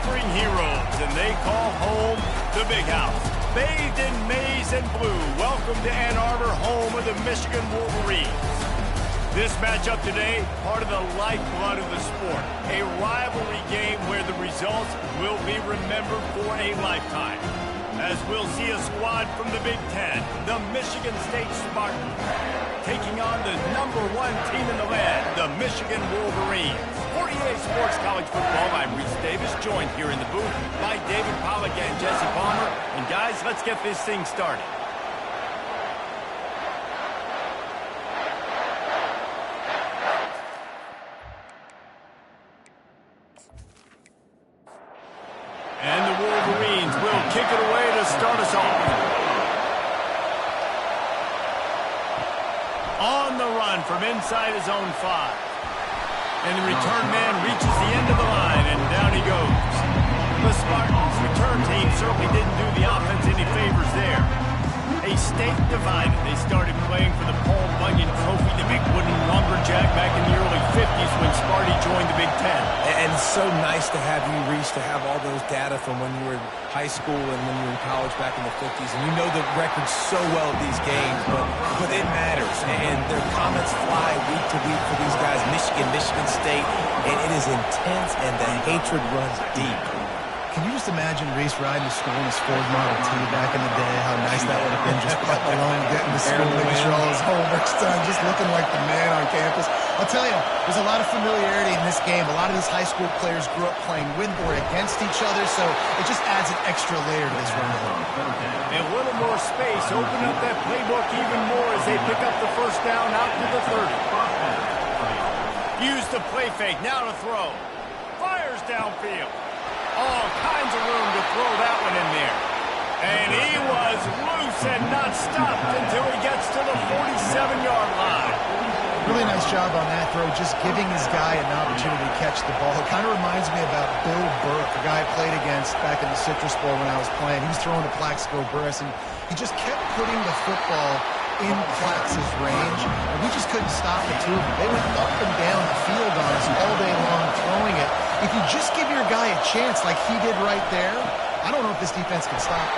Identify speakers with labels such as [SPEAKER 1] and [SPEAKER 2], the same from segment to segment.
[SPEAKER 1] spring heroes, and they call home the Big House. Bathed in maize and blue, welcome to Ann Arbor, home of the Michigan Wolverines. This matchup today, part of the lifeblood of the sport. A rivalry game where the results will be remembered for a lifetime. As we'll see a squad from the Big Ten, the Michigan State Spartans, taking on the #1 team in the land, the Michigan Wolverines. 48 Sports College Football, I'm Reese Davis, joined here in the booth by David Pollack and Jesse Palmer. And guys, let's get this thing started. And the Wolverines will kick it away to start us off. On the run from inside his own 5. And the return man reaches the end of the line, and down he goes. The Spartans' return team certainly didn't do the offense any favors there. A state divided. They started playing for the Paul Bunyan Trophy, the big wooden lumberjack, back in the early 50s when Sparty joined the Big Ten.
[SPEAKER 2] And it's so nice to have you, Reese, to have all those data from when you were in high school and when you were in college back in the 50s. And you know the records so well at these games, but it matters. And their comments fly week to week for these guys, Michigan State. And it is intense, and the hatred runs deep.
[SPEAKER 3] Can you just imagine Reese riding to school in his Ford Model T back in the day? How nice that would have been, just putting along, getting to school, making sure all his homework's done, just looking like the man on campus. I'll tell you, there's a lot of familiarity in this game. A lot of these high school players grew up playing with or against each other, so it just adds an extra layer to this rivalry.
[SPEAKER 1] And a little more space, open up that playbook even more as they pick up the first down out to the 30. Use the play fake, now to throw. Fires downfield. All kinds of room to throw that one in there. And he was loose and not stopped until he gets to the 47-yard line.
[SPEAKER 3] Really nice job on that throw, just giving his guy an opportunity to catch the ball. It kind of reminds me about Bill Burke, the guy I played against back in the Citrus Bowl when I was playing. He was throwing to Plaxico Burress, and he just kept putting the football in Plax's range, and we just couldn't stop the two of them. They went up and down the field on us all day long throwing it. If you just give your guy a chance like he did right there, I don't know if this defense can stop him.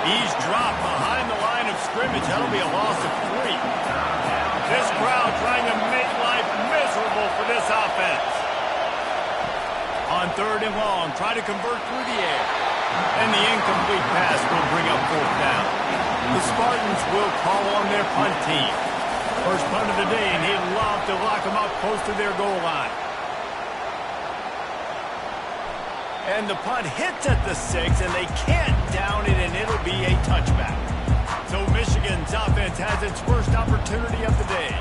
[SPEAKER 1] He's dropped behind the line of scrimmage. That'll be a loss of 3. This crowd trying to make life miserable for this offense. On 3rd and long, try to convert through the air. And the incomplete pass will bring up 4th down. The Spartans will call on their punt team. First punt of the day, and he'd love to lock them up close to their goal line. And the punt hits at the 6, and they can't down it, and it'll be a touchback. So Michigan's offense has its first opportunity of the day.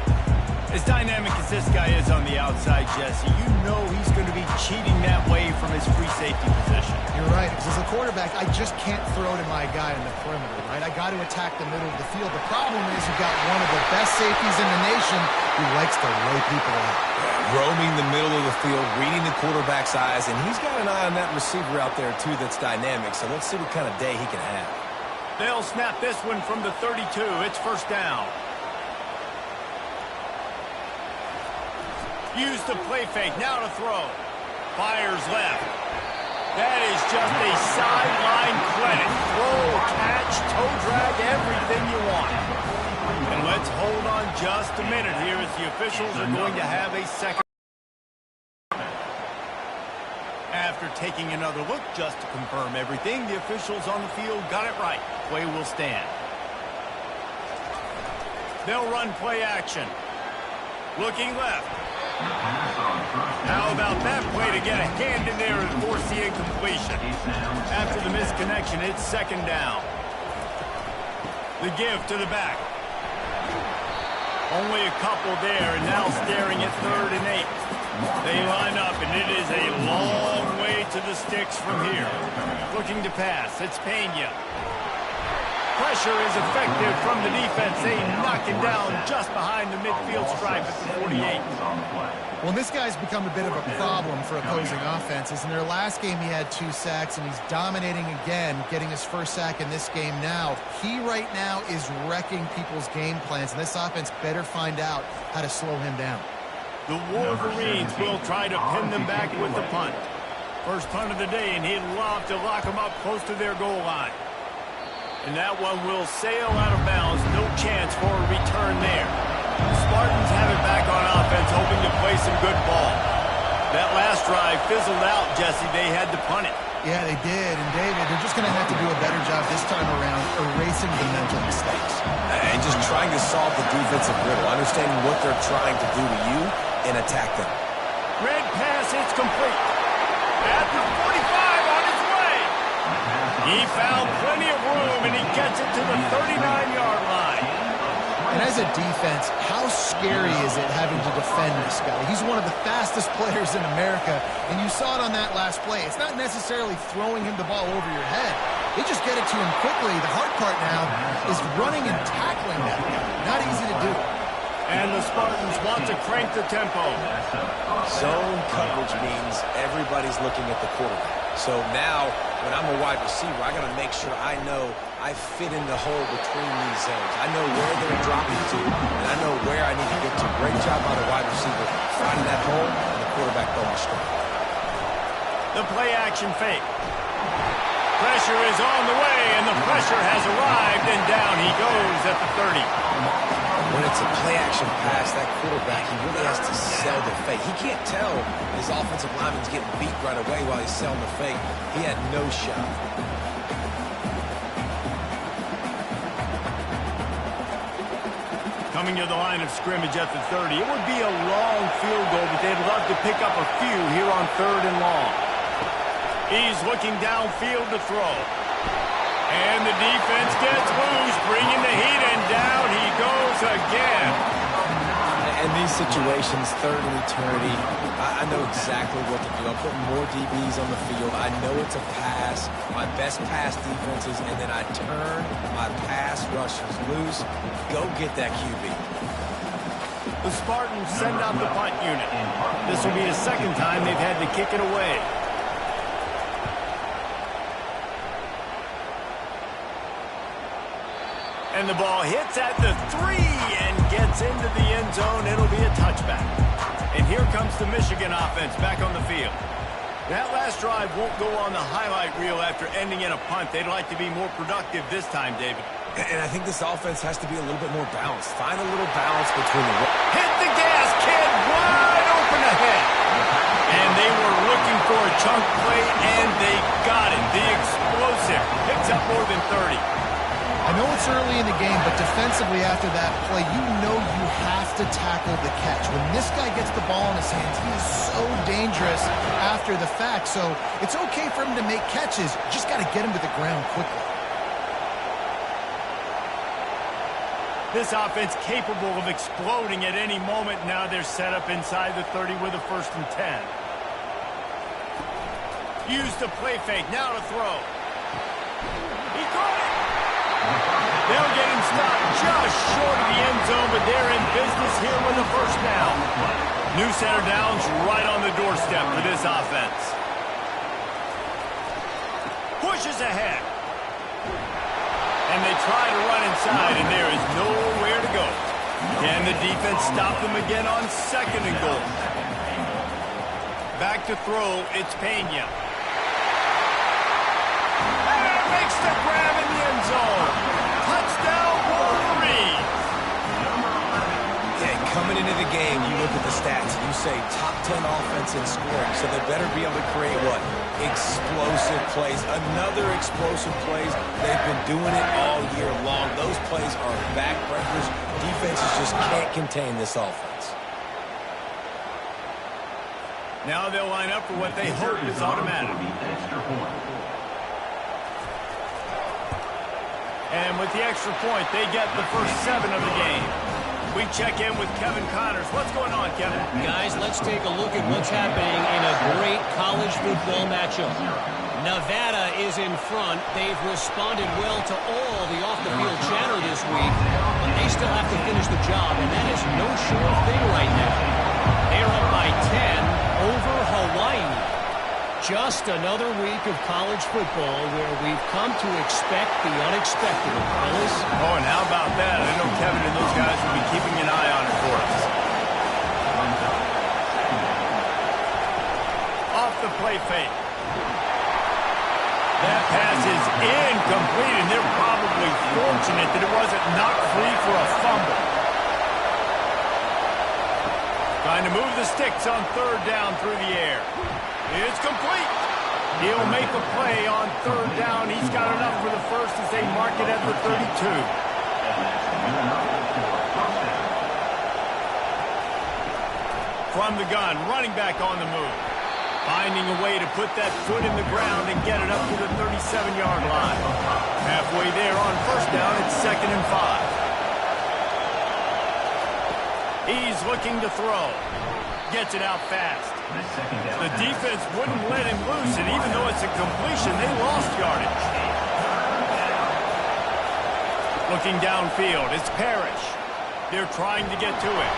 [SPEAKER 1] As dynamic as this guy is on the outside, Jesse, you know he's going to be cheating that way from his free safety position.
[SPEAKER 3] You're right, because as a quarterback, I just can't throw to my guy in the perimeter, right? I got to attack the middle of the field. The problem is you've got one of the best safeties in the nation who likes to lay people out.
[SPEAKER 2] Roaming the middle of the field, reading the quarterback's eyes, and he's got an eye on that receiver out there, too, that's dynamic. So let's see what kind of day he can have.
[SPEAKER 1] They'll snap this one from the 32. It's first down. Use the play fake, now to throw. Fires left. That is just a sideline credit. Throw, catch, toe drag, everything you want. And let's hold on just a minute here as the officials are going to have a second. After taking another look just to confirm everything, the officials on the field got it right. Play will stand. They'll run play action. Looking left. How about that play to get a hand in there and force the incompletion? After the misconnection, it's second down. The give to the back. Only a couple there, and now staring at 3rd and 8. They line up, and it is a long way to the sticks from here. Looking to pass, it's Pena. Pressure is effective from the defense. They knock him down just behind the midfield stripe at the 48.
[SPEAKER 3] Well, this guy's become a bit of a problem for opposing offenses. In their last game, he had 2 sacks, and he's dominating again, getting his first sack in this game now. He right now is wrecking people's game plans, and this offense better find out how to slow him down.
[SPEAKER 1] The Wolverines will try to pin them back with the punt. First punt of the day, and he'd love to lock them up close to their goal line. And that one will sail out of bounds. No chance for a return there. The Spartans have it back on offense, hoping to play some good ball. That last drive fizzled out, Jesse. They had to punt it.
[SPEAKER 3] Yeah, they did. And, David, they're just going to have to do a better job this time around erasing the mental mistakes.
[SPEAKER 2] And just trying to solve the defensive riddle, understanding what they're trying to do to you and attack them.
[SPEAKER 1] Red pass, it's complete. At the 45 on his way. He found plenty of room, and he gets it to the 39-yard line.
[SPEAKER 3] And as a defense, how scary is it having to defend this guy? He's one of the fastest players in America, and you saw it on that last play. It's not necessarily throwing him the ball over your head. They just get it to him quickly. The hard part now is running and tackling that guy. Not easy to do.
[SPEAKER 1] And the Spartans want to crank the tempo.
[SPEAKER 2] Zone coverage means everybody's looking at the quarterback. So now, when I'm a wide receiver, I got to make sure I know I fit in the hole between these zones. I know where they're dropping to, and I know where I need to get to. Great job by the wide receiver finding that hole, and the quarterback going straight.
[SPEAKER 1] The play action fake. Pressure is on the way, and the pressure has arrived, and down he goes at the 30.
[SPEAKER 2] When it's a play-action pass, that quarterback, he really has to sell the fake. He can't tell his offensive lineman's getting beat right away while he's selling the fake. He had no shot.
[SPEAKER 1] Coming to the line of scrimmage at the 30. It would be a long field goal, but they'd love to pick up a few here on 3rd and long. He's looking downfield to throw. And the defense gets loose, bringing the heat, and down he goes again.
[SPEAKER 2] In these situations, 3rd and eternity, I know exactly what to do. I'm putting more DBs on the field. I know it's a pass, my best pass defenses, and then I turn my pass rushers loose. Go get that QB.
[SPEAKER 1] The Spartans send out the punt unit. This will be the second time they've had to kick it away. And the ball hits at the 3 and gets into the end zone. It'll be a touchback. And here comes the Michigan offense back on the field. That last drive won't go on the highlight reel after ending in a punt. They'd like to be more productive this time, David.
[SPEAKER 2] And I think this offense has to be a little bit more balanced. Find a little balance between the...
[SPEAKER 1] Hit the gas, kid, wide open ahead. And they were looking for a chunk play, and they got it. The explosive picks up more than 30.
[SPEAKER 3] I know it's early in the game, but defensively after that play, you know you have to tackle the catch. When this guy gets the ball in his hands, he is so dangerous after the fact. So it's okay for him to make catches. You just got to get him to the ground quickly.
[SPEAKER 1] This offense capable of exploding at any moment. Now they're set up inside the 30 with a 1st and 10. Use the play fake. Now to throw. He caught it. They'll get him stopped just short of the end zone, but they're in business here with a 1st down. New center downs right on the doorstep for this offense. Pushes ahead. And they try to run inside, and there is nowhere to go. Can the defense stop them again on 2nd and goal? Back to throw, it's Pena. Makes the grab in the end zone. Touchdown, Wolverine.
[SPEAKER 2] Yeah, coming into the game, you look at the stats and you say top 10 offense in scoring, so they better be able to create what? Explosive plays. Another explosive plays. They've been doing it all year long. Those plays are backbreakers. Defenses just can't contain this offense.
[SPEAKER 1] Now they'll line up for what they hope is automatic. And with the extra point, they get the first 7 of the game. We check in with Kevin Connors. What's going on, Kevin?
[SPEAKER 4] Guys, let's take a look at what's happening in a great college football matchup. Nevada is in front. They've responded well to all the off-the-field chatter this week, but they still have to finish the job, and that is no sure thing right now. They're up by 10 over Hawaii. Just another week of college football where we've come to expect the unexpected, fellas.
[SPEAKER 1] Oh, and how about that? I know Kevin and those guys will be keeping an eye on it for us. Off the play fake. That pass is incomplete, and they're probably fortunate that it wasn't knocked free for a fumble. Trying to move the sticks on third down through the air. It's complete. He'll make a play on third down. He's got enough for the first as they mark it at the 32. From the gun, running back on the move. Finding a way to put that foot in the ground and get it up to the 37-yard line. Halfway there on first down, it's 2nd and 5. He's looking to throw. Gets it out fast. The defense wouldn't let him loose, and even though it's a completion, they lost yardage. Looking downfield, it's Parrish. They're trying to get to it.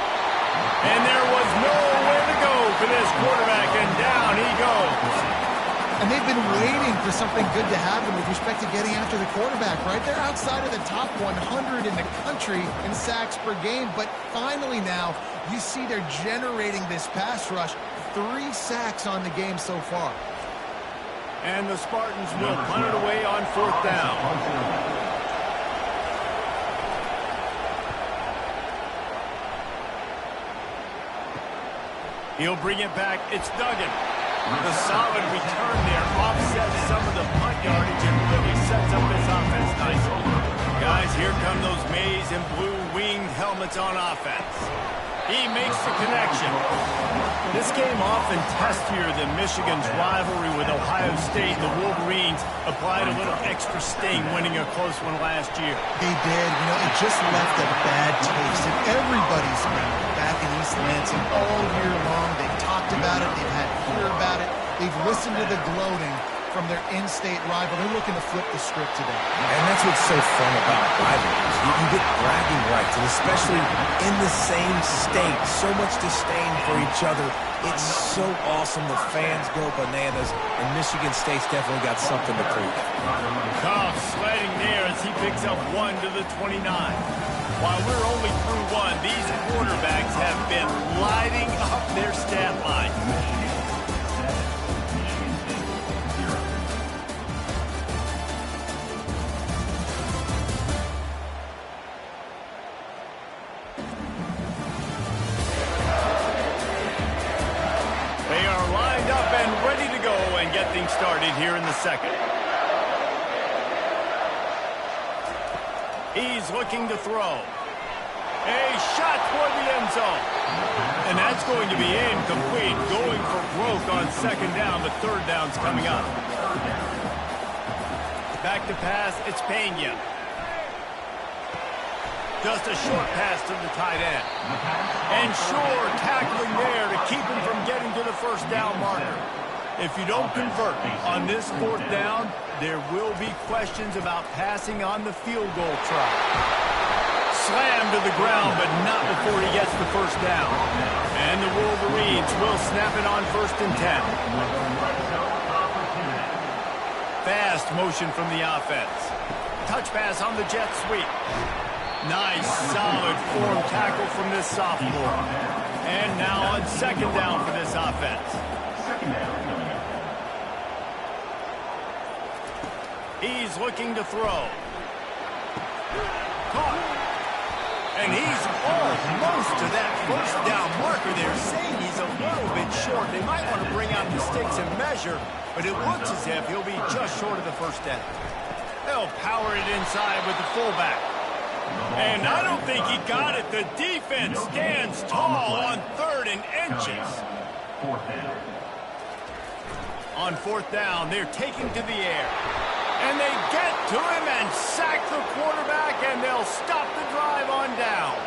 [SPEAKER 1] And there was nowhere to go for this quarterback, and down he goes.
[SPEAKER 3] And they've been waiting for something good to happen with respect to getting after the quarterback, right? They're outside of the top 100 in the country in sacks per game, but finally now you see they're generating this pass rush. 3 sacks on the game so far.
[SPEAKER 1] And the Spartans will punt it away on 4th down. He'll bring it back. It's Duggan. The solid return there offsets some of the punt yardage and really sets up this offense nicely. Guys, here come those maize and blue winged helmets on offense. He makes the connection. This game often testier than Michigan's rivalry with Ohio State. The Wolverines applied a little extra sting, winning a close one last year.
[SPEAKER 3] They did. You know, it just left a bad taste in everybody's mouth back in East Lansing all year long. They've talked about it. They've had to hear about it. They've listened to the gloating from their in-state rival. They're looking to flip the script today.
[SPEAKER 2] And that's what's so fun about rivalries. You get bragging rights, and especially in the same state, so much disdain for each other. It's so awesome. The fans go bananas, and Michigan State's definitely got something to prove.
[SPEAKER 1] Cobb sledding there as he picks up 1 to the 29. While we're only through 1, these quarterbacks have been lighting up their stat line. Started here in the second. He's looking to throw. A shot toward the end zone. And that's going to be incomplete. Going for broke on 2nd down, but 3rd down's coming up. Back to pass, it's Pena. Just a short pass to the tight end. And Shore tackling there to keep him from getting to the 1st down marker. If you don't convert on this 4th down, there will be questions about passing on the field goal try. Slammed to the ground, but not before he gets the 1st down. And the Wolverines will snap it on 1st and 10. Fast motion from the offense. Touch pass on the jet sweep. Nice, solid form tackle from this sophomore. And now on 2nd down for this offense. He's looking to throw. Caught. And he's almost to that 1st down marker. They're saying he's a little bit short. They might want to bring out the sticks and measure, but it looks as if he'll be just short of the 1st down. They'll power it inside with the fullback. And I don't think he got it. The defense stands tall on 3rd and inches. On 4th down, they're taking to the air. And they get to him and sack the quarterback, and they'll stop the drive on downs.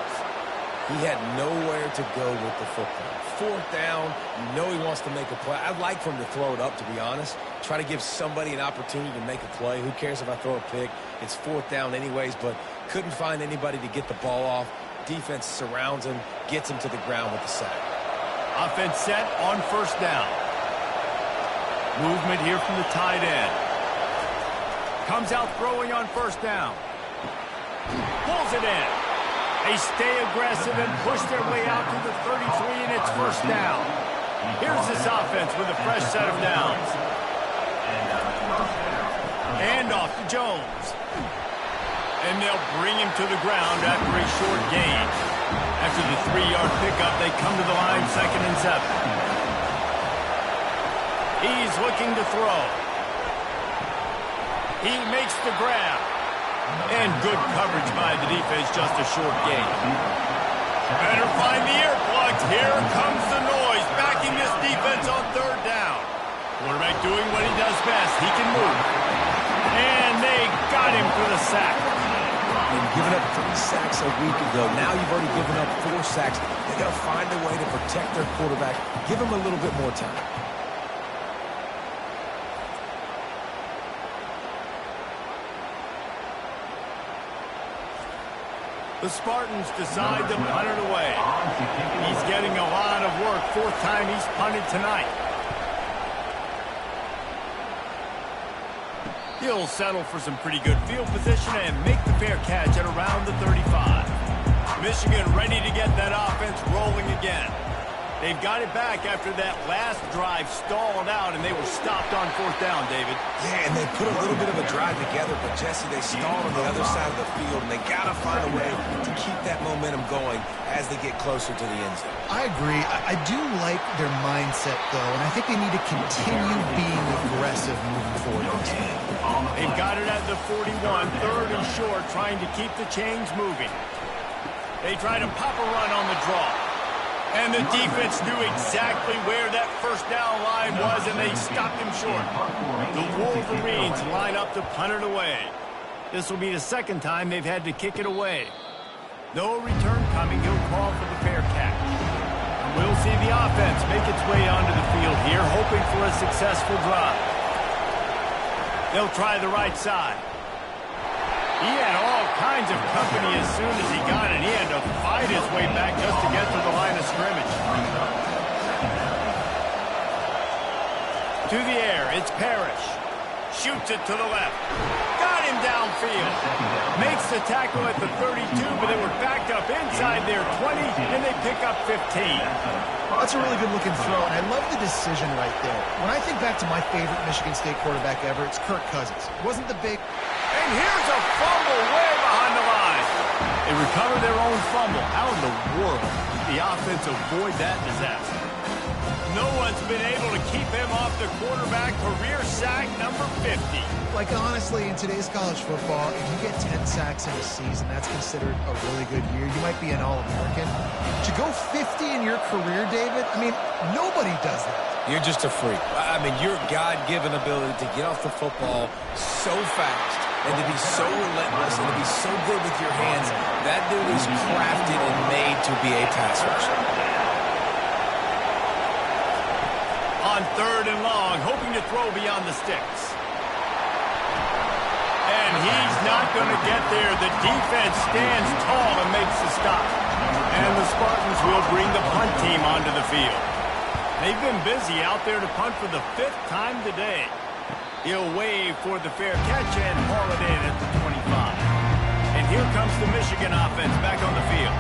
[SPEAKER 2] He had nowhere to go with the football. 4th down, you know he wants to make a play. I'd like for him to throw it up, to be honest. Try to give somebody an opportunity to make a play. Who cares if I throw a pick? It's 4th down anyways, but couldn't find anybody to get the ball off. Defense surrounds him, gets him to the ground with the sack.
[SPEAKER 1] Offense set on 1st down. Movement here from the tight end. Comes out throwing on 1st down. Pulls it in. They stay aggressive and push their way out to the 33, and it's 1st down. Here's this offense with a fresh set of downs. to Jones. And they'll bring him to the ground after a short gain. After the 3-yard pickup, they come to the line 2nd and 7. He's looking to throw. He makes the grab. And good coverage by the defense, just a short gain. Better find the earplugs. Here comes the noise, backing this defense on 3rd down. Quarterback doing what he does best. He can move. And they got him for the sack.
[SPEAKER 2] And giving up 3 sacks a week ago. Now you've already given up 4 sacks. They got to find a way to protect their quarterback. Give him a little bit more time.
[SPEAKER 1] The Spartans decide to punt it away. He's getting a lot of work. 4th time he's punted tonight. He'll settle for some pretty good field position and make the fair catch at around the 35. Michigan ready to get that offense rolling again. They've got it back after that last drive stalled out, and they were stopped on 4th down, David.
[SPEAKER 2] Yeah, and they put a little bit of a drive together, but, Jesse, they stalled on the other side of the field, and they got to find a way to keep that momentum going as they get closer to the end zone.
[SPEAKER 3] I agree. I do like their mindset, though, and I think they need to continue being aggressive moving forward.
[SPEAKER 1] They've got it at the 41, 3rd and short, trying to keep the chains moving. They try to pop a run on the draw. And the defense knew exactly where that 1st down line was, and they stopped him short. The Wolverines line up to punt it away. This will be the 2nd time they've had to kick it away. No return coming. He'll call for the fair catch. And we'll see the offense make its way onto the field here, hoping for a successful drive. They'll try the right side. He had all kinds of company as soon as he got it. He had to fight his way back just to get to the line of scrimmage. To the air, it's Parrish. Shoots it to the left. Got him downfield. Makes the tackle at the 32, but they were backed up inside their 20, and they pick up 15.
[SPEAKER 3] That's a really good-looking throw, and I love the decision right there. When I think back to my favorite Michigan State quarterback ever, it's Kirk Cousins. It wasn't the big...
[SPEAKER 1] And here's a fumble way behind the line. They recover their own fumble. How in the world did the offense avoid that disaster? No one's been able to keep him off the quarterback. Career sack number 50.
[SPEAKER 3] Like, honestly, in today's college football, if you get 10 sacks in a season, that's considered a really good year. You might be an All-American. To go 50 in your career, David, I mean, nobody does that.
[SPEAKER 2] You're just a freak. I mean, your God-given ability to get off the football so fast and to be so relentless and to be so good with your hands, that dude is crafted and made to be a pass rusher.
[SPEAKER 1] On 3rd and long, hoping to throw beyond the sticks. And he's not going to get there. The defense stands tall and makes the stop. And the Spartans will bring the punt team onto the field. They've been busy out there to punt for the 5th time today. He'll wave for the fair catch and haul it in at the 25. And here comes the Michigan offense back on the field.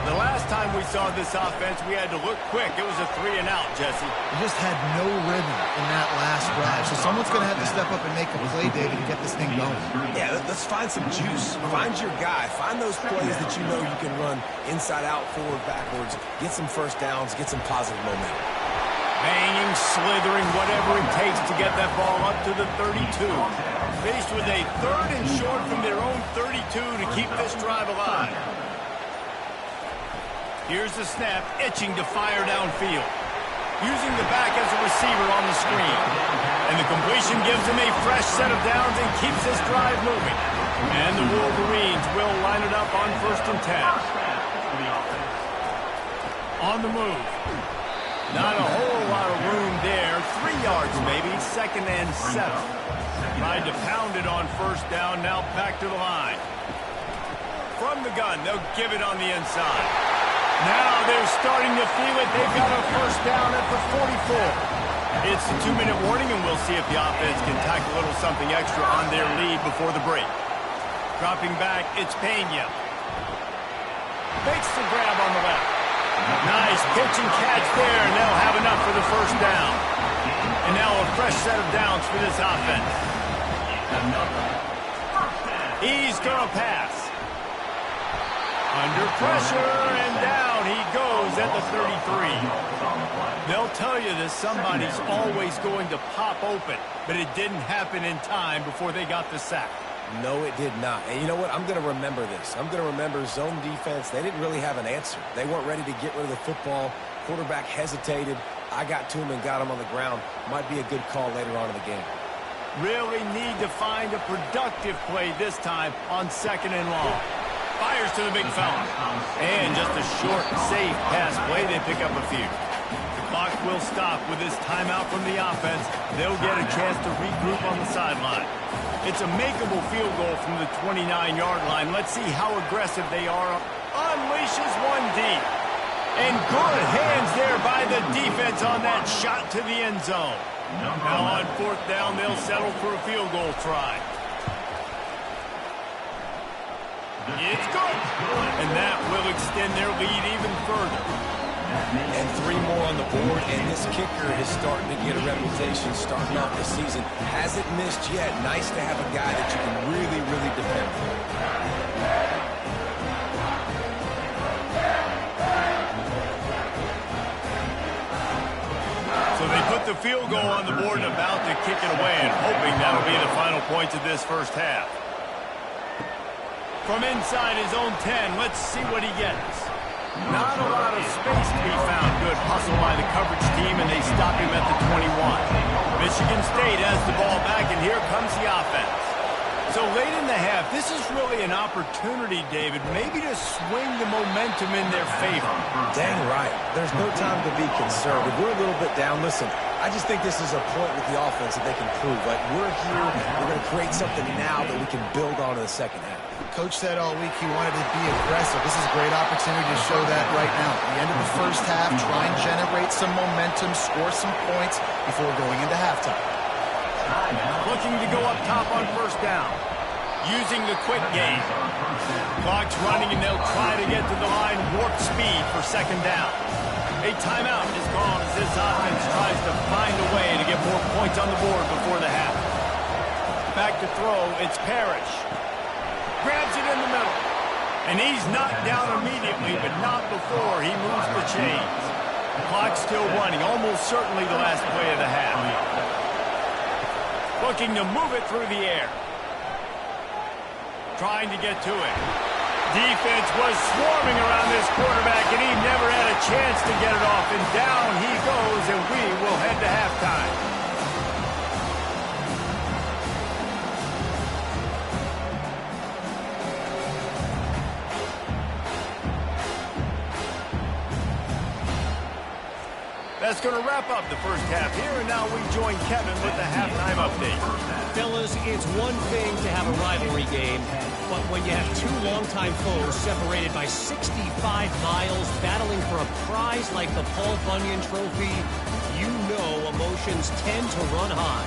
[SPEAKER 1] The last time we saw this offense, we had to look quick. It was a 3-and-out, Jesse.
[SPEAKER 3] You just had no rhythm in that last drive. So someone's going to have to step up and make a play, David, and get this thing going.
[SPEAKER 2] Yeah, let's find some juice. Find your guy. Find those plays that you know you can run inside out, forward, backwards. Get some 1st downs. Get some positive momentum.
[SPEAKER 1] Banging, slithering, whatever it takes to get that ball up to the 32. Faced with a 3rd and short from their own 32 to keep this drive alive. Here's the snap, itching to fire downfield. Using the back as a receiver on the screen. And the completion gives him a fresh set of downs and keeps this drive moving. And the Wolverines will line it up on 1st and 10. On the move. Not a whole lot of room there. 3 yards maybe, 2nd and 7. Tried to pound it on 1st down, now back to the line. From the gun, they'll give it on the inside. Now they're starting to feel it. They've got a 1st down at the 44. It's a 2-minute warning, and we'll see if the offense can tack a little something extra on their lead before the break. Dropping back, it's Pena. Makes the grab on the left. Nice pitch and catch there, and they'll have enough for the 1st down. And now a fresh set of downs for this offense. He's going to pass. Under pressure, and down he goes at the 33. They'll tell you that somebody's always going to pop open, but it didn't happen in time before they got the sack.
[SPEAKER 2] No, it did not. And you know what? I'm going to remember this. I'm going to remember zone defense. They didn't really have an answer. They weren't ready to get rid of the football. Quarterback hesitated. I got to him and got him on the ground. Might be a good call later on in the game.
[SPEAKER 1] Really need to find a productive play this time on 2nd and long. Fires to the big fella. And just a short, safe pass play. They pick up a few. The clock will stop with this timeout from the offense. They'll get a chance to regroup on the sideline. It's a makeable field goal from the 29-yard line. Let's see how aggressive they are. Unleashes one deep. And good hands there by the defense on that shot to the end zone. Now on 4th down, they'll settle for a field goal try. It's good. And that will extend their lead even further.
[SPEAKER 2] And 3 more on the board, and this kicker is starting to get a reputation starting off the season. Hasn't missed yet. Nice to have a guy that you can really, really depend on.
[SPEAKER 1] So they put the field goal on the board and about to kick it away, and hoping that'll be the final points of this first half. From inside his own 10, let's see what he gets. Not a lot of space to be found. Good hustle by the coverage team, and they stop him at the 21. Michigan State has the ball back, and here comes the offense. So late in the half, this is really an opportunity, David, maybe to swing the momentum in their favor.
[SPEAKER 2] Dang right. There's no time to be conservative. We're a little bit down. Listen, I just think this is a point with the offense that they can prove. Like, we're here, we're going to create something now that we can build on in the second half.
[SPEAKER 3] Coach said all week he wanted to be aggressive. This is a great opportunity to show that right now. At the end of the first half, try and generate some momentum, score some points before going into halftime.
[SPEAKER 1] Looking to go up top on 1st down. Using the quick game. Clock's running, and they'll try to get to the line warp speed for 2nd down. A timeout is called as this offense tries to find a way to get more points on the board before the half. Back to throw, it's Parrish. Grabs it in the middle. And he's knocked down immediately, but not before he moves the chains. The clock's still running, almost certainly the last play of the half. Looking to move it through the air. Trying to get to it. Defense was swarming around this quarterback, and he never had a chance to get it off. And down he goes, and we will head to halftime. That's going to wrap up the first half here, and now we join Kevin with the halftime update.
[SPEAKER 4] Fellas, it's one thing to have a rivalry game, but when you have 2 longtime foes separated by 65 miles battling for a prize like the Paul Bunyan Trophy, you know emotions tend to run high.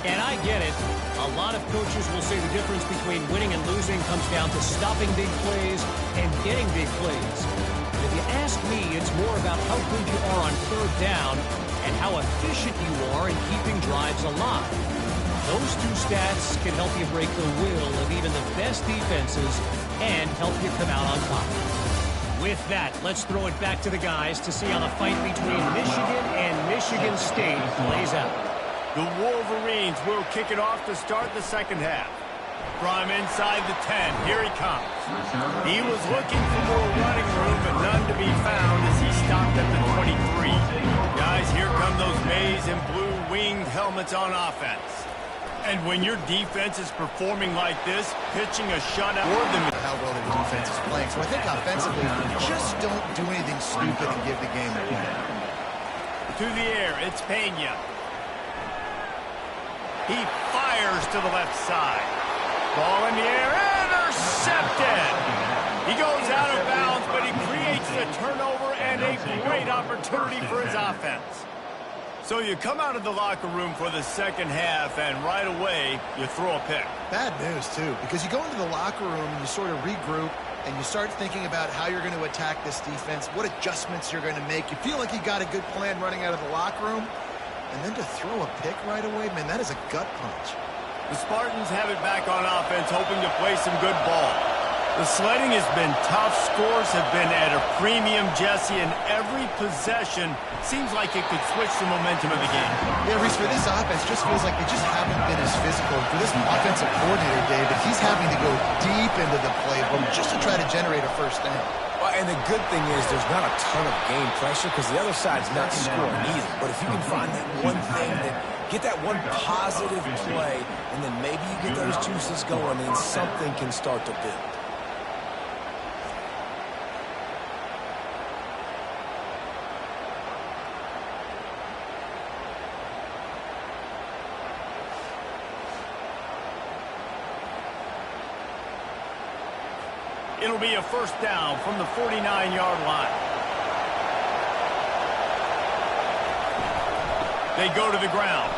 [SPEAKER 4] And I get it. A lot of coaches will say the difference between winning and losing comes down to stopping big plays and getting big plays. If you ask me, it's more about how good you are on 3rd down and how efficient you are in keeping drives alive. Those 2 stats can help you break the will of even the best defenses and help you come out on top. With that, let's throw it back to the guys to see how the fight between Michigan and Michigan State plays out.
[SPEAKER 1] The Wolverines will kick it off to start the second half. From inside the 10, here he comes. He was looking for more running room, but none to be found as he stopped at the 23. Guys, here come those maize and blue winged helmets on offense. And when your defense is performing like this, pitching a shutout more than
[SPEAKER 3] how well their defense is playing. So I think offensively, just don't do anything stupid and give the game away.
[SPEAKER 1] To the air, it's Pena. He fires to the left side. Ball in the air, intercepted. He goes out of bounds, but he creates a turnover and a great opportunity for his offense. So you come out of the locker room for the second half, and right away, you throw a pick.
[SPEAKER 3] Bad news, too, because you go into the locker room and you sort of regroup, and you start thinking about how you're going to attack this defense, what adjustments you're going to make. You feel like you got a good plan running out of the locker room, and then to throw a pick right away, man, that is a gut punch.
[SPEAKER 1] The Spartans have it back on offense, hoping to play some good ball. The sledding has been tough. Scores have been at a premium, Jesse, and every possession seems like it could switch the momentum of the game.
[SPEAKER 3] Yeah, Reese, for this offense, just feels like they just haven't been as physical. For this offensive coordinator, David, he's having to go deep into the playbook just to try to generate a first down.
[SPEAKER 2] Well, and the good thing is there's not a ton of game pressure because the other side's not scoring either. But if you can find that one thing get that one positive play, and then maybe you get those juices going, and something can start to build.
[SPEAKER 1] It'll be a first down from the 49-yard line. They go to the ground.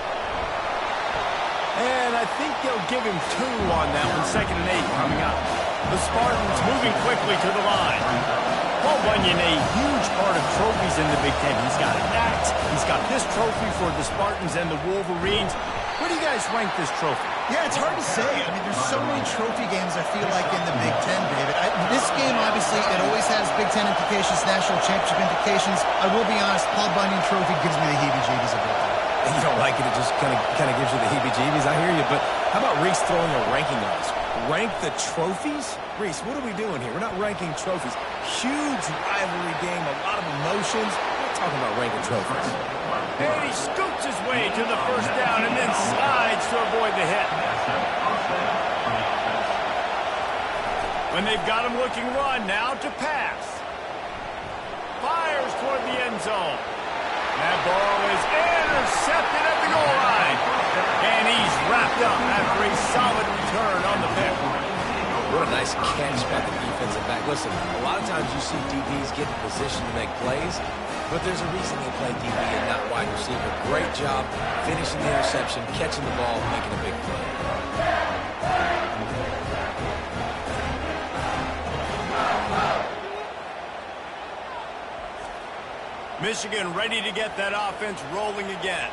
[SPEAKER 1] And I think they'll give him 2 on that one. 2nd and 8 coming up. The Spartans moving quickly to the line. Paul Bunyan, a huge part of trophies in the Big Ten. He's got an axe. He's got this trophy for the Spartans and the Wolverines. Where do you guys rank this trophy?
[SPEAKER 3] Yeah, it's hard to say. I mean, there's so many trophy games, I feel like, in the Big Ten, David. This game, obviously, it always has Big Ten implications, national championship implications. I will be honest, Paul Bunyan Trophy gives me the heebie-jeebies a bit.
[SPEAKER 2] You don't like it, it just kind of gives you the heebie-jeebies. I hear you, but how about Reese throwing a ranking on us? Rank the trophies? Reese, what are we doing here? We're not ranking trophies. Huge rivalry game, a lot of emotions. We're not talking about ranking trophies.
[SPEAKER 1] And he scoots his way to the first down and then slides to avoid the hit. When they've got him looking run, now to pass. Fires toward the end zone. That ball is intercepted at the goal line. And he's wrapped up after a solid return on the pick.
[SPEAKER 2] What a nice catch by the defensive back. Listen, a lot of times you see DBs get in position to make plays, but there's a reason they play DB and not wide receiver. Great job finishing the interception, catching the ball, making a big play.
[SPEAKER 1] Michigan ready to get that offense rolling again.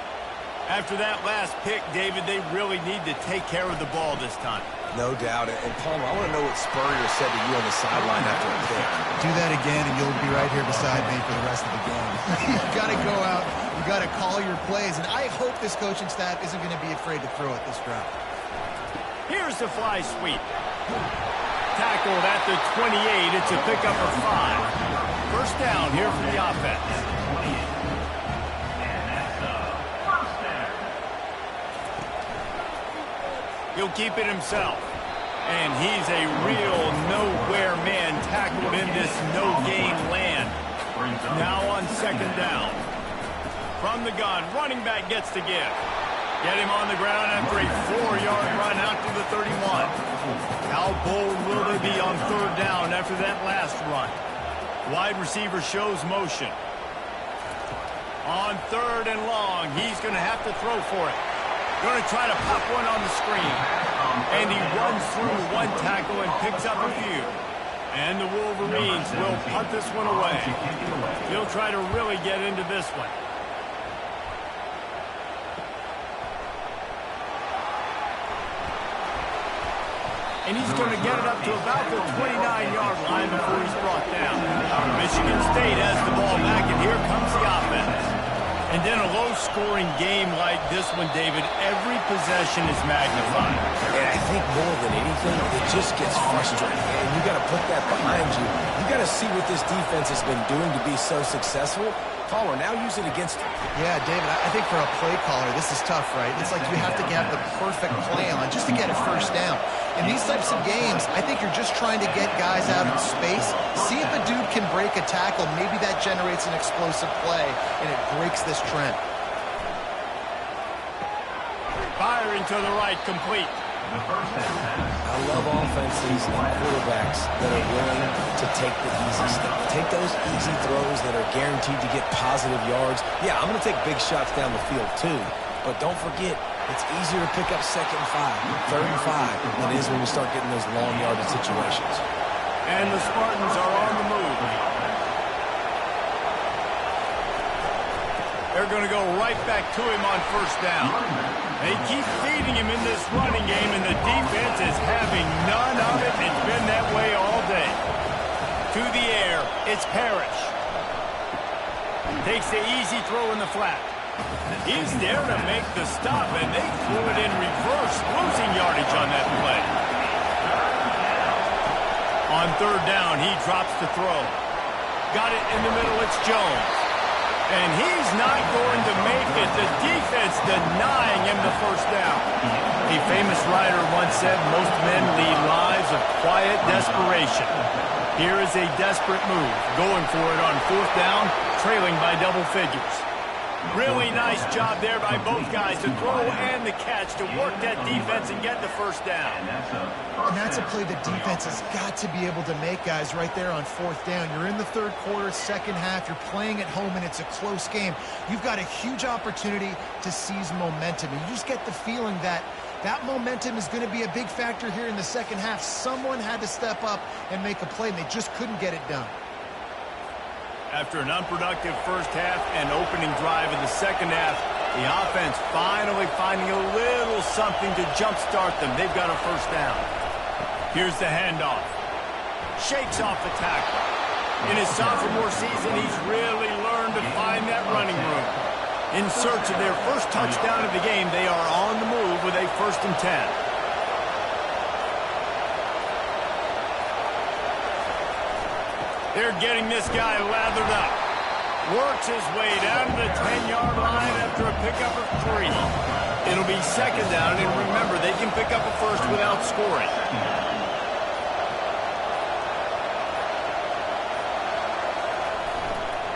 [SPEAKER 1] After that last pick, David, they really need to take care of the ball this time.
[SPEAKER 2] No doubt. And Palmer, I want to know what Spurrier said to you on the sideline after the pick.
[SPEAKER 3] Do that again, and you'll be right here beside me for the rest of the game. You've got to go out. You've got to call your plays. And I hope this coaching staff isn't going to be afraid to throw it this route.
[SPEAKER 1] Here's the fly sweep. Tackled at the 28. It's a pickup of 5. First down here for the offense. He'll keep it himself. And he's a real nowhere man tackled in this no-gain land. Now on 2nd down. From the gun, running back gets to give. Get him on the ground after a 4-yard run out to the 31. How bold will they be on 3rd down after that last run? Wide receiver shows motion. On 3rd and long, he's going to have to throw for it. Going to try to pop one on the screen. And he runs through 1 tackle and picks up a few. And the Wolverines will punt this one away. He'll try to really get into this one. And he's going to get it up to about the 29-yard line before he's brought down. Michigan State has the ball back, and here comes the offense. And then a low-scoring game like this one, David, every possession is magnified.
[SPEAKER 2] And I think more than anything, it just gets frustrating. And you got to put that behind you. You got to see what this defense has been doing to be so successful. Caller, now use it against him.
[SPEAKER 3] Yeah, David, I think for a play caller, this is tough, right? It's like you have to have the perfect play on just to get a first down. In these types of games, I think you're just trying to get guys out in space, see if a dude can break a tackle. Maybe that generates an explosive play, and it breaks this trend.
[SPEAKER 1] Firing to the right, complete.
[SPEAKER 2] I love offenses and quarterbacks that are willing to take the easy stuff. Take those easy throws that are guaranteed to get positive yards. Yeah, I'm going to take big shots down the field too, but don't forget, it's easier to pick up 2nd and 5, 3rd and 5 than it is when we start getting those long yardage situations.
[SPEAKER 1] And the Spartans are on the move. They're going to go right back to him on 1st down. They keep feeding leading him in this running game, and the defense is having none of it. It's been that way all day. To the air, it's Parrish. Takes the easy throw in the flat. He's there to make the stop, and they threw it in reverse, losing yardage on that play. On third down, he drops the throw. Got it in the middle, it's Jones. And he's not going to make it. The defense denying him the first down. A famous writer once said, most men lead lives of quiet desperation. Here is a desperate move, going for it on fourth down, trailing by double figures. Really nice job there by both guys to throw and the catch to work that defense and get the first down.
[SPEAKER 3] And that's a play the defense has got to be able to make, guys, right there on fourth down. You're in the third quarter, second half. You're playing at home, and it's a close game. You've got a huge opportunity to seize momentum. And you just get the feeling that that momentum is going to be a big factor here in the second half. Someone had to step up and make a play, and they just couldn't get it done.
[SPEAKER 1] After an unproductive first half and opening drive in the second half, the offense finally finding a little something to jumpstart them. They've got a first down. Here's the handoff. Shakes off the tackle. In his sophomore season, he's really learned to find that running room. In search of their first touchdown of the game, they are on the move with a 1st and 10. They're getting this guy lathered up. Works his way down to the 10-yard line after a pickup of 3. It'll be second down, and remember, they can pick up a first without scoring.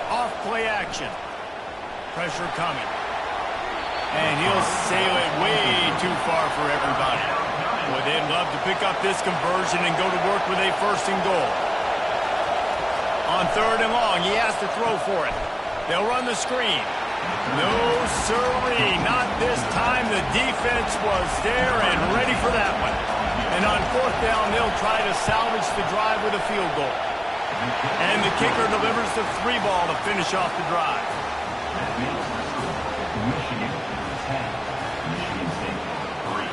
[SPEAKER 1] Off play action. Pressure coming. And he'll sail it way too far for everybody. Boy, they'd love to pick up this conversion and go to work with a 1st and goal. On third and long, he has to throw for it. They'll run the screen. No, sirree, not this time. The defense was there and ready for that one. And on fourth down, they'll try to salvage the drive with a field goal. And the kicker delivers the 3 ball to finish off the drive.
[SPEAKER 5] Michigan 10, Michigan State 3.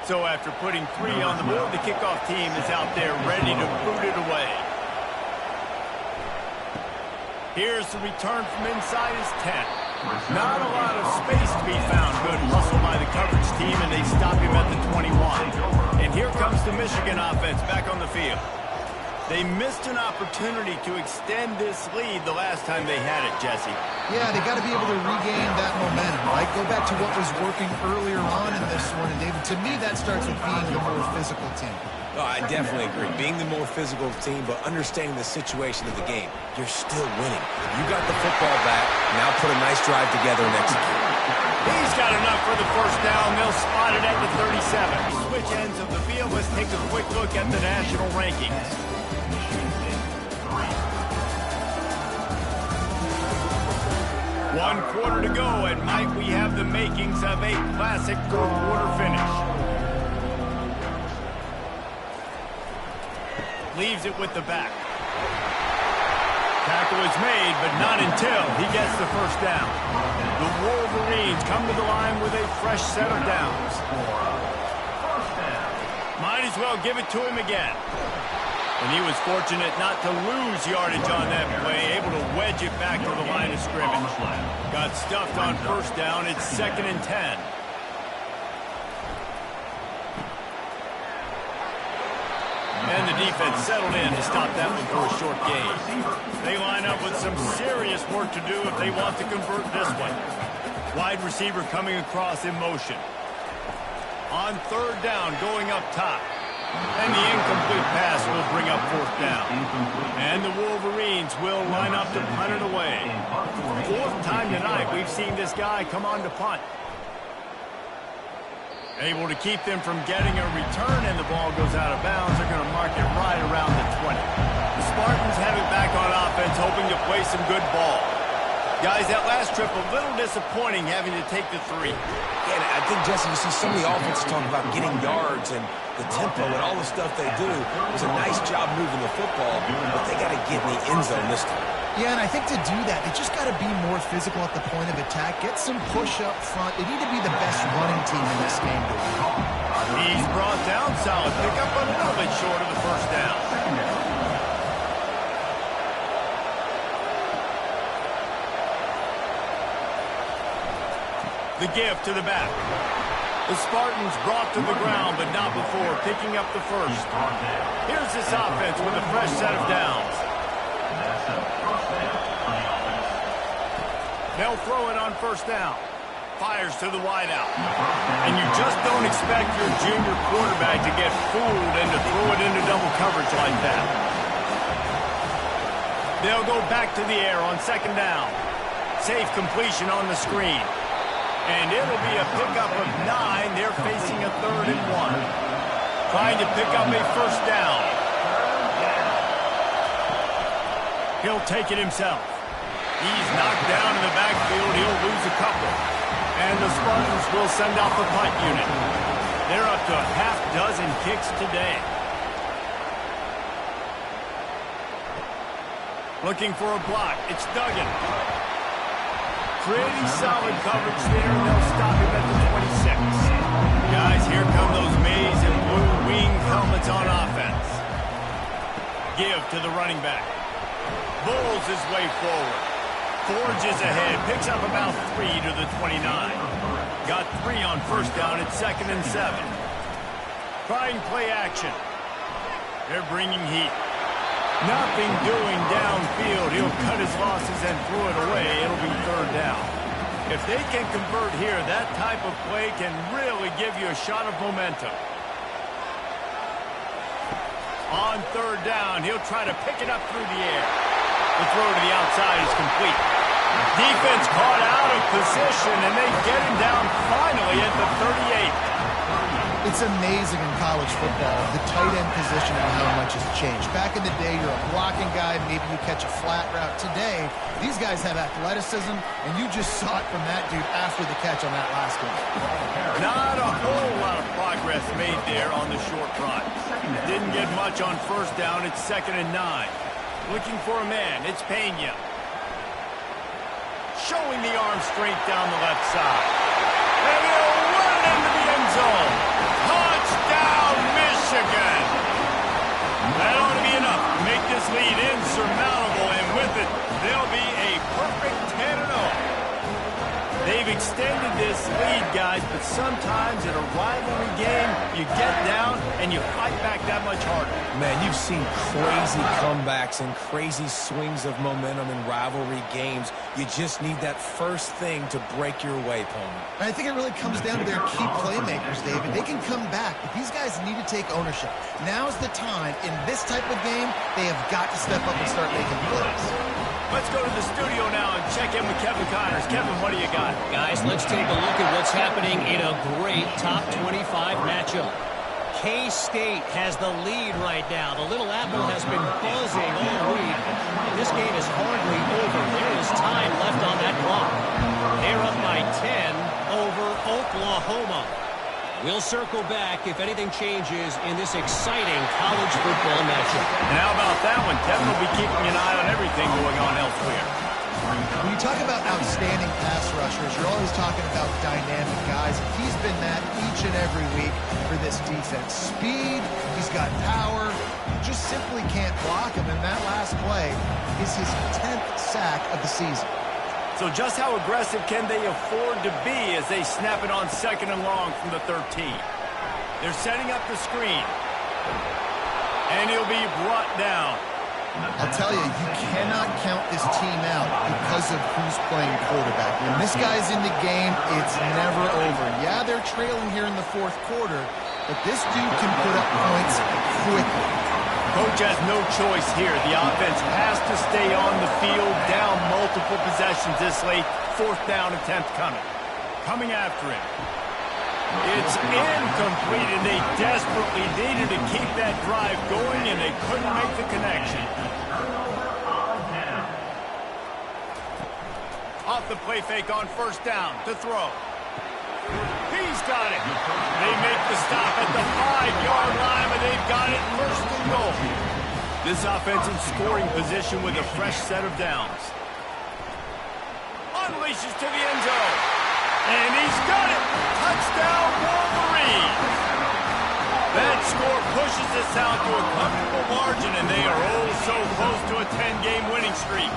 [SPEAKER 1] So after putting 3 on the board, the kickoff team is out there ready to boot it away. Here's the return from inside his 10. Not a lot of space to be found. Good hustle by the coverage team, and they stop him at the 21. And here comes the Michigan offense back on the field. They missed an opportunity to extend this lead the last time they had it, Jesse.
[SPEAKER 3] Yeah, they got to be able to regain that momentum, right? Go back to what was working earlier on in this one. And, David, to me, that starts with being the more physical team.
[SPEAKER 2] Oh, I definitely agree. Being the more physical team, but understanding the situation of the game. You're still winning. You got the football back. Now put a nice drive together and execute.
[SPEAKER 1] He's got enough for the first down. They'll spot it at the 37. Switch ends of the field. Let's take a quick look at the national rankings. 1 quarter to go, and Mike, we have the makings of a classic fourth quarter finish. Leaves it with the back. Tackle is made, but not until he gets the first down. The Wolverines come to the line with a fresh set of downs. Might as well give it to him again. And he was fortunate not to lose yardage on that play, able to wedge it back to the line of scrimmage. Got stuffed on first down. It's 2nd and 10. And the defense settled in to stop that one for a short gain. They line up with some serious work to do if they want to convert this one. Wide receiver coming across in motion. On third down, going up top. And the incomplete pass will bring up fourth down. And the Wolverines will line up to punt it away. 4th time tonight we've seen this guy come on to punt. Able to keep them from getting a return, and the ball goes out of bounds. They're going to mark it right around the 20. The Spartans have it back on offense, hoping to play some good ball. Guys, that last trip a little disappointing having to take the 3.
[SPEAKER 2] Yeah, I think, Jesse, you see some of the offenses talk about getting yards and the tempo and all the stuff they do. It was a nice job moving the football, but they got to get in the end zone this time.
[SPEAKER 3] Yeah, and I think to do that, they just got to be more physical at the point of attack, get some push up front. They need to be the best running team in this game.
[SPEAKER 1] He's brought down solid. Pick up a little bit short of the first down. The give to the back. The Spartans brought to the ground, but not before picking up the first. Here's this offense with a fresh set of downs. They'll throw it on first down. Fires to the wideout. And you just don't expect your junior quarterback to get fooled and to throw it into double coverage like that. They'll go back to the air on second down. Safe completion on the screen. And it'll be a pickup of 9. They're facing a 3rd and 1. Trying to pick up a first down. He'll take it himself. He's knocked down in the backfield. He'll lose a couple. And the Spartans will send out the punt unit. They're up to a half-dozen kicks today. Looking for a block. It's Duggan. Pretty solid coverage there, and they'll stop him at the 26. Guys, here come those maize and blue wing helmets on offense. Give to the running back. Bulls his way forward. Forges ahead. Picks up about 3 to the 29. Got 3 on first down. It's 2nd and 7. Trying play action. They're bringing heat. Nothing doing downfield. He'll cut his losses and throw it away. It'll be 3rd down. If they can convert here, that type of play can really give you a shot of momentum. On 3rd down, he'll try to pick it up through the air. The throw to the outside is complete. Defense caught out of position, and they get him down finally at the 38.
[SPEAKER 3] It's amazing in college football, the tight end position and how much has changed. Back in the day, you're a blocking guy, maybe you catch a flat route. Today, these guys have athleticism, and you just saw it from that dude after the catch on that last one.
[SPEAKER 1] Not a whole lot of progress made there on the short run. Didn't get much on first down. It's 2nd and 9. Looking for a man. It's Pena. Showing the arm strength down the left side. And he'll run it into the end zone. Touchdown, Michigan! That ought to be enough to make this lead insurmountable, and with it, they'll be a perfect 10-0. They've extended this lead, guys, but sometimes in a rivalry game, you get down and you fight back that much harder.
[SPEAKER 2] Man, you've seen crazy comebacks and crazy swings of momentum in rivalry games. You just need that first thing to break your way, Palmer.
[SPEAKER 3] I think it really comes down to their key playmakers, David. They can come back, but these guys need to take ownership. Now's the time. In this type of game, they have got to step up and start making plays.
[SPEAKER 1] Let's go to the studio now and check in with Kevin Connors. Kevin, what do you got?
[SPEAKER 4] Guys, let's take a look at what's happening in a great top 25 matchup. K-State has the lead right now. The Little Apple has been buzzing all week. This game is hardly over. There is time left on that clock. They're up by 10 over Oklahoma. We'll circle back if anything changes in this exciting college football matchup.
[SPEAKER 1] And how about that one? Kevin will be keeping an eye on everything going on elsewhere.
[SPEAKER 3] When you talk about outstanding pass rushers, you're always talking about dynamic guys. He's been that each and every week for this defense. Speed, he's got power. You just simply can't block him. And that last play is his 10th sack of the season.
[SPEAKER 1] So just how aggressive can they afford to be as they snap it on 2nd and long from the 13? They're setting up the screen. And he'll be brought down.
[SPEAKER 3] I'll tell you, you cannot count this team out because of who's playing quarterback. When this guy's in the game, it's never over. Yeah, they're trailing here in the 4th quarter, but this dude can put up points quickly.
[SPEAKER 1] Coach has no choice here. The offense has to stay on the field, down multiple possessions this late. 4th down attempt coming. Coming after him. It's incomplete, and they desperately needed to keep that drive going, and they couldn't make the connection. the play fake on first down to throw. He's got it. They make the stop at the 5-yard line, but they've got it first and goal. This offense in scoring position with a fresh set of downs. Unleashes to the end zone. And he's got it. Touchdown, Wolverines. That score pushes us out to a comfortable margin, and they are oh so close to a 10-game winning streak.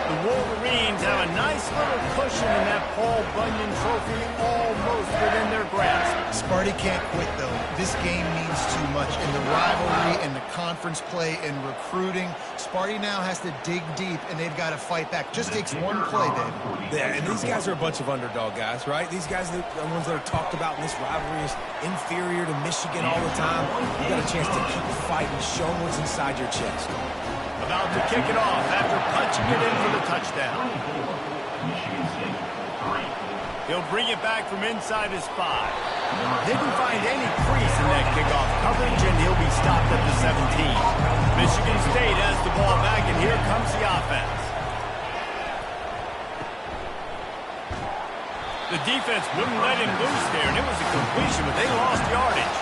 [SPEAKER 1] The Wolverines have a nice little cushion in that Paul Bunyan trophy almost within their grasp.
[SPEAKER 3] Sparty can't quit, though. This game means too much in the rivalry, in the conference play, in recruiting. Sparty now has to dig deep, and they've got to fight back. Just takes one play, Dave.
[SPEAKER 2] Yeah, and these guys are a bunch of underdog guys, right? These guys are the ones that are talked about in this rivalry as inferior to Michigan all the time. You got a chance to keep fighting, show them what's inside your chest.
[SPEAKER 1] About to kick it off after punching it in for the touchdown. He'll bring it back from inside his 5. Didn't find any crease in that kickoff coverage, and he'll be stopped at the 17. Michigan State has the ball back, and here comes the offense. The defense wouldn't let him loose there, and it was a completion, but they lost yardage.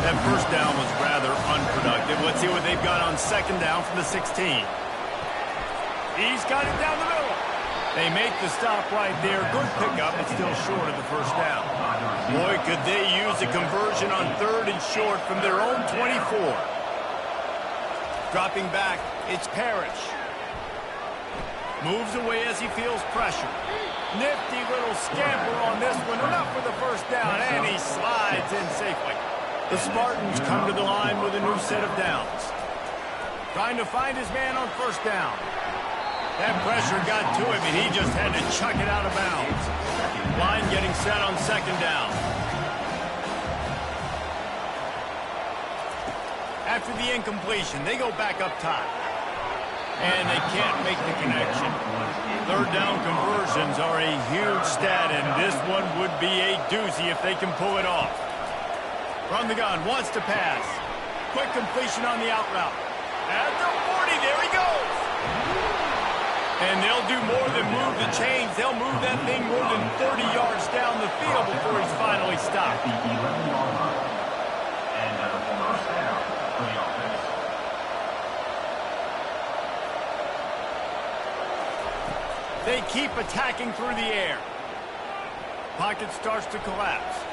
[SPEAKER 1] That first down was rather unproductive. Let's see what they've got on second down from the 16. He's got it down the middle. They make the stop right there. Good pickup, but still short of the first down. Boy, could they use a conversion on 3rd and short from their own 24. Dropping back, it's Parrish. Moves away as he feels pressure. Nifty little scamper on this one. Enough for the first down, and he slides in safely. The Spartans come to the line with a new set of downs. Trying to find his man on first down. That pressure got to him, and he just had to chuck it out of bounds. Line getting set on second down. After the incompletion, they go back up top. And they can't make the connection. Third down conversions are a huge stat, and this one would be a doozy if they can pull it off. From the gun, wants to pass. Quick completion on the out route. At the 40, there he goes. And they'll do more than move the chains. They'll move that thing more than 30 yards down the field before he's finally stopped.
[SPEAKER 5] The 11-yard line. And a first down for the offense.
[SPEAKER 1] They keep attacking through the air. Pocket starts to collapse.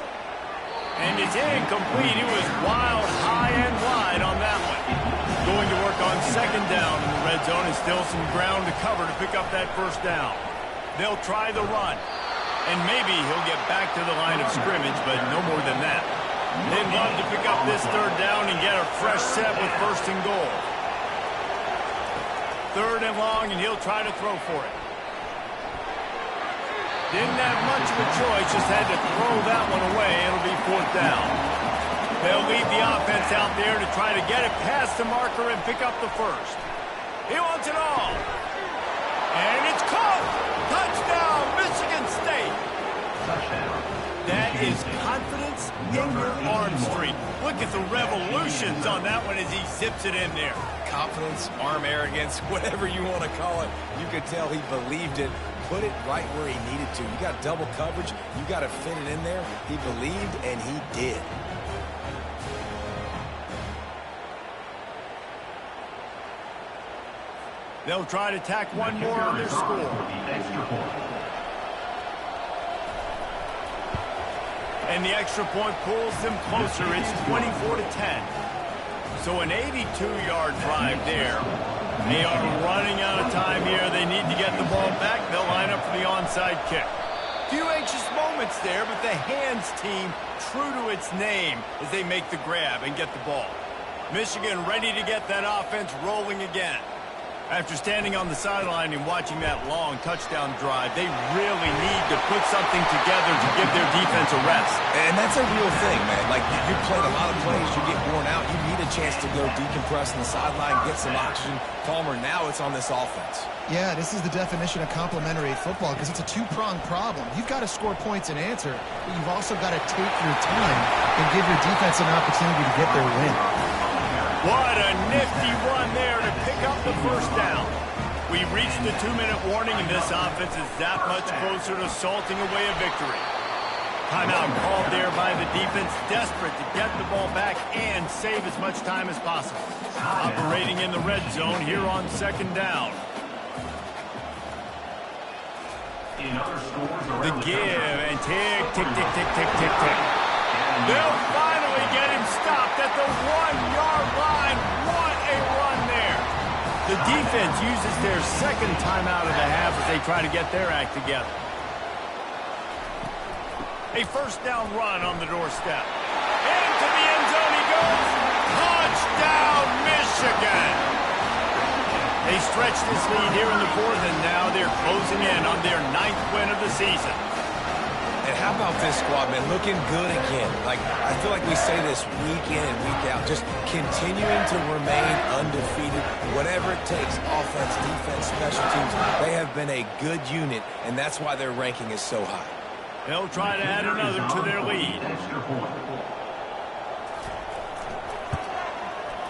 [SPEAKER 1] And it's incomplete. He was wild, high and wide on that one. Going to work on second down in the red zone, and still some ground to cover to pick up that first down. They'll try the run. And maybe he'll get back to the line of scrimmage, but no more than that. They'd love to pick up this third down and get a fresh set with first and goal. 3rd and long, and he'll try to throw for it. Didn't have much of a choice, just had to throw that one away. It'll be 4th down. They'll lead the offense out there to try to get it past the marker and pick up the first. He wants it all. And it's caught. Touchdown, Michigan State.
[SPEAKER 5] Touchdown.
[SPEAKER 1] That is confidence in your arm streak. Look at the revolutions on that one as he zips it in there.
[SPEAKER 2] Confidence, arm arrogance, whatever you want to call it. You could tell he believed it. Put it right where he needed to. You got double coverage. You got to fit it in there. He believed, and he did.
[SPEAKER 1] They'll try to tack one more on their score. And the extra point pulls them closer. It's 24-10. So an 82-yard drive there. They are running out of time here. They need to get the ball back. They'll line up for the onside kick. Few anxious moments there, but the hands team true to its name as they make the grab and get the ball. Michigan ready to get that offense rolling again. After standing on the sideline and watching that long touchdown drive, they really need to put something together to give their defense a rest.
[SPEAKER 2] And that's a real thing, man. Like, you played a lot of plays, you get worn out, you need a chance to go decompress on the sideline, get some oxygen. Palmer, now it's on this offense.
[SPEAKER 3] Yeah, this is the definition of complementary football because it's a two-pronged problem. You've got to score points and answer, but you've also got to take your time and give your defense an opportunity to get their win.
[SPEAKER 1] What a nifty run there to pick up the first down. We've reached the 2-minute warning, and this offense is that much closer to salting away a victory. Timeout called there by the defense, desperate to get the ball back and save as much time as possible. Operating in the red zone here on 2nd down. The give and tick, tick, tick, tick, tick, tick, tick. They'll finally get him stopped at the 1-yard line. What a run there. The defense uses their 2nd timeout of the half as they try to get their act together. A 1st down run on the doorstep. Into the end zone he goes. Touchdown, Michigan. They stretch this lead here in the 4th, and now they're closing in on their 9th win of the season.
[SPEAKER 2] And how about this squad, man? Looking good again. Like, I feel like we say this week in and week out. Just continuing to remain undefeated. Whatever it takes, offense, defense, special teams. They have been a good unit, and that's why their ranking is so high.
[SPEAKER 1] They'll try to add another to their lead.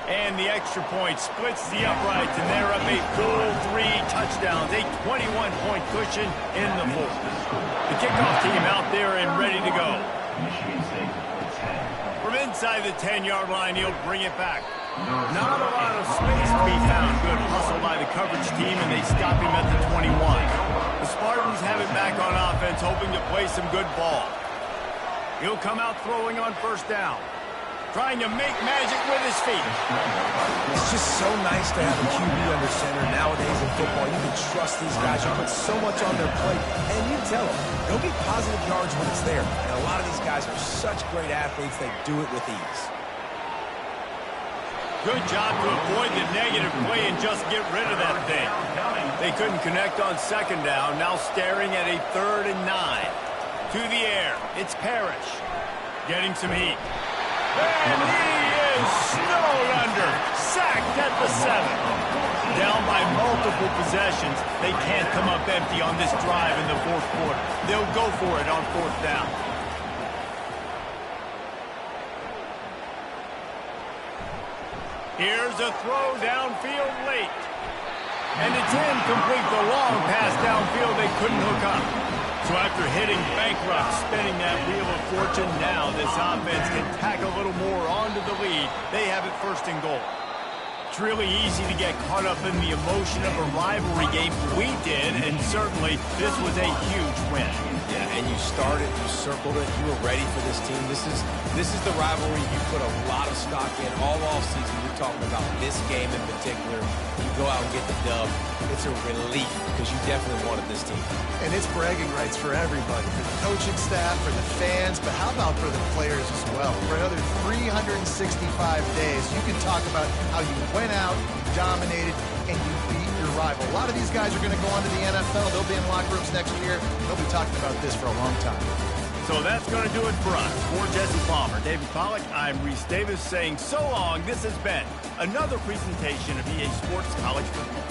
[SPEAKER 1] And the extra point splits the uprights, and they're up a full 3 touchdowns, a 21-point cushion in the 4th. The kickoff team out there and ready to go. From inside the 10-yard line, he'll bring it back. Not a lot of space to be found. Good hustle by the coverage team, and they stop him at the 21. The Spartans have it back on offense, hoping to play some good ball. He'll come out throwing on 1st down. Trying to make magic with his feet.
[SPEAKER 2] It's just so nice to have a QB under center nowadays in football. You can trust these guys. You put so much on their plate. And you tell them, go get positive yards when it's there. And a lot of these guys are such great athletes, they do it with ease.
[SPEAKER 1] Good job to avoid the negative play and just get rid of that thing. They couldn't connect on 2nd down. Now staring at a 3rd and 9. To the air. It's Parrish. Getting some heat. And he is snowed under. Sacked at the 7. Down by multiple possessions. They can't come up empty on this drive in the 4th quarter. They'll go for it on 4th down. Here's a throw downfield late. And it's incomplete. The long pass downfield they couldn't hook up. So after hitting bankrupt, spinning that wheel of fortune, now this offense can tack a little more onto the lead. They have it 1st and goal. It's really easy to get caught up in the emotion of a rivalry game. We did, and certainly this was a huge win.
[SPEAKER 2] Yeah, and you started, you circled it, you were ready for this team. This is the rivalry you put a lot of stock in all offseason. You're talking about this game in particular. You go out and get the dub. It's a relief because you definitely wanted this team.
[SPEAKER 3] And it's bragging rights for everybody, for the coaching staff, for the fans, but how about for the players as well? For another 365 days, you can talk about how you went out, you dominated, and you beat your rival. A lot of these guys are going to go on to the NFL. They'll be in locker rooms next year. They'll be talking about this for a long time.
[SPEAKER 1] So that's going to do it for us. For Jesse Palmer, David Pollack, I'm Reese Davis saying so long. This has been another presentation of EA Sports College Football.